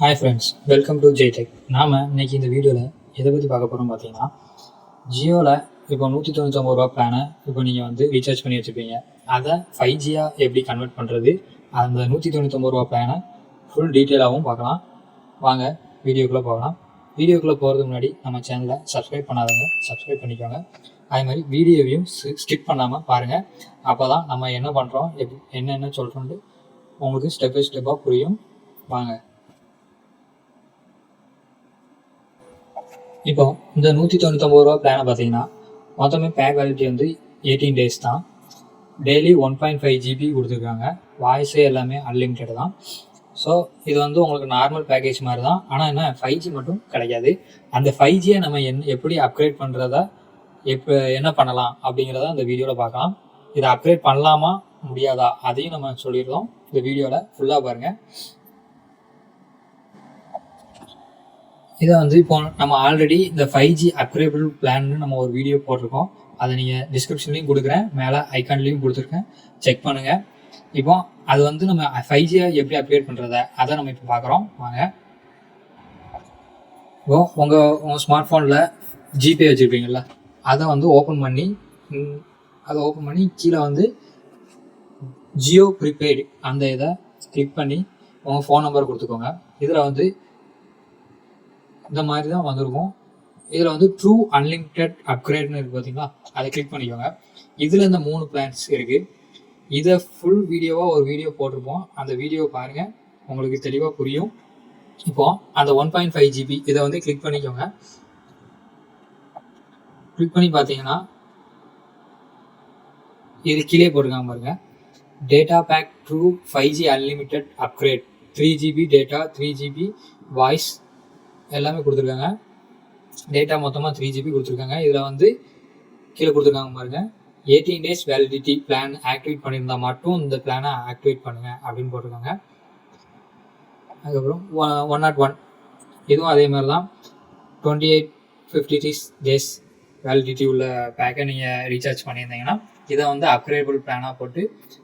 Hi friends, welcome to Jaitech. நாம் இன்றைக்கி இந்த வீடியோவில் எதை பற்றி பார்க்க போகிறோம் பார்த்தீங்கன்னா, ஜியோவில் இப்போ 199 ரூபா பிளானை இப்போ நீங்கள் வந்து ரீசார்ஜ் பண்ணி வச்சுருப்பீங்க. அதை 5Gயாக எப்படி கன்வெர்ட் பண்ணுறது, அந்த 199 ரூபா பிளானை ஃபுல் டீட்டெயிலாகவும் பார்க்கலாம். வாங்க வீடியோக்குள்ளே போகலாம். வீடியோக்குள்ளே போகிறதுக்கு முன்னாடி நம்ம சேனலை சப்ஸ்கிரைப் பண்ணாதவங்க சப்ஸ்கிரைப் பண்ணிக்கோங்க. அதே மாதிரி வீடியோவையும் ஸ்கிப் பண்ணாமல் பாருங்கள். அப்போ தான் நம்ம என்ன பண்ணுறோம், என்னென்ன சொல்கிறோன்ட்டு உங்களுக்கு ஸ்டெப் பை ஸ்டெப்பாக புரியும். வாங்க. இப்போ இந்த 199 ரூபா பிளானை பார்த்தீங்கன்னா மொத்தமே பேக் வேலிட்டி வந்து 18 டேஸ் தான். டெய்லி 1.5 GB கொடுத்துருக்காங்க. வாய்ஸு எல்லாமே அன்லிமிட்டட் தான். ஸோ இது வந்து உங்களுக்கு நார்மல் பேக்கேஜ் மாதிரி தான். ஆனால் என்ன 5G மட்டும் கிடைக்காது. அந்த 5Gயை நம்ம எப்படி அப்கிரேட் பண்ணுறதா என்ன பண்ணலாம் அப்படிங்கிறத இந்த வீடியோவில் பார்க்கலாம். இதை அப்கிரேட் பண்ணலாமா முடியாதா அதையும் நம்ம சொல்லிடுறோம். இந்த வீடியோவில் ஃபுல்லாக பாருங்கள். இதை வந்து இப்போ நம்ம ஆல்ரெடி இந்த 5G அப்கிரேடபிள் பிளான்னு நம்ம ஒரு வீடியோ போட்டிருக்கோம். அதை நீங்கள் டிஸ்கிரிப்ஷன்லையும் கொடுக்குறேன், மேலே ஐக்கான்லேயும் கொடுத்துருக்கேன், செக் பண்ணுங்கள். இப்போ அது வந்து நம்ம 5Gயை எப்படி அப்கிரேட் பண்ணுறத அதை நம்ம இப்போ பார்க்குறோம். வாங்க. இப்போ உங்கள் ஸ்மார்ட் ஃபோனில் ஜிபே வச்சுருப்பீங்களா, அதை வந்து ஓப்பன் பண்ணி கீழே வந்து ஜியோ ப்ரீபெய்டு அந்த இதை கிளிக் பண்ணி உங்கள் ஃபோன் நம்பர் கொடுத்துக்கோங்க. இதில் வந்து இந்த மாதிரி தான் வந்திருக்கும். இதில் வந்து ட்ரூ அன்லிமிட்டெட் அப்கிரேட்னு இருக்குது பார்த்தீங்களா, அதை கிளிக் பண்ணிக்கோங்க. இதில் இந்த 3 பிளான்ஸ் இருக்குது. இதை ஃபுல் வீடியோவாக ஒரு வீடியோ போட்டிருப்போம். அந்த வீடியோ பாருங்கள், உங்களுக்கு தெளிவாக புரியும். இப்போது அந்த 1.5 GB இதை வந்து கிளிக் பண்ணிக்கோங்க. கிளிக் பண்ணி பார்த்தீங்கன்னா இது கீழே போட்டிருக்காங்க பாருங்கள், data pack true 5G unlimited upgrade 3 GB data 3 GB voice எல்லாமே கொடுத்துருக்காங்க. டேட்டா மொத்தமாக 3 GB கொடுத்துருக்காங்க. இதில் வந்து கீழே கொடுத்துருக்காங்க பாருங்கள், 18 டேஸ் வேலிடிட்டி பிளான் ஆக்டிவேட் பண்ணியிருந்தால் மட்டும் இந்த பிளானை ஆக்டிவேட் பண்ணுங்கள் அப்படின்னு போட்டிருக்காங்க. அதுக்கப்புறம் 101 இதுவும் அதே மாதிரி தான். 28-50 டேஸ் வேலிடிட்டி உள்ள பேக்கை நீங்கள் ரீசார்ஜ் பண்ணியிருந்தீங்கன்னா இதை வந்து அப்கிரேடபிள் பிளானாக போட்டு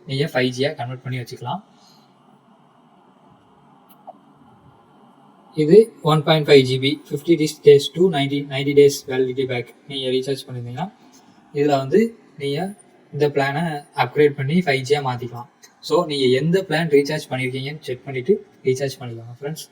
நீங்கள் 5Gயாக கன்வெர்ட் பண்ணி வச்சுக்கலாம். இது 1.5 GB 50 days to 90 days validity pack நீங்கள் ரீசார்ஜ் பண்ணியிருந்தீங்கன்னா இதில் வந்து நீங்கள் இந்த பிளானை அப்கிரேட் பண்ணி 5Gயாக மாற்றிக்கலாம். ஸோ நீங்கள் எந்த பிளான் ரீசார்ஜ் பண்ணியிருக்கீங்கன்னு செக் பண்ணிவிட்டு ரீசார்ஜ் பண்ணிக்கலாம் ஃப்ரெண்ட்ஸ்.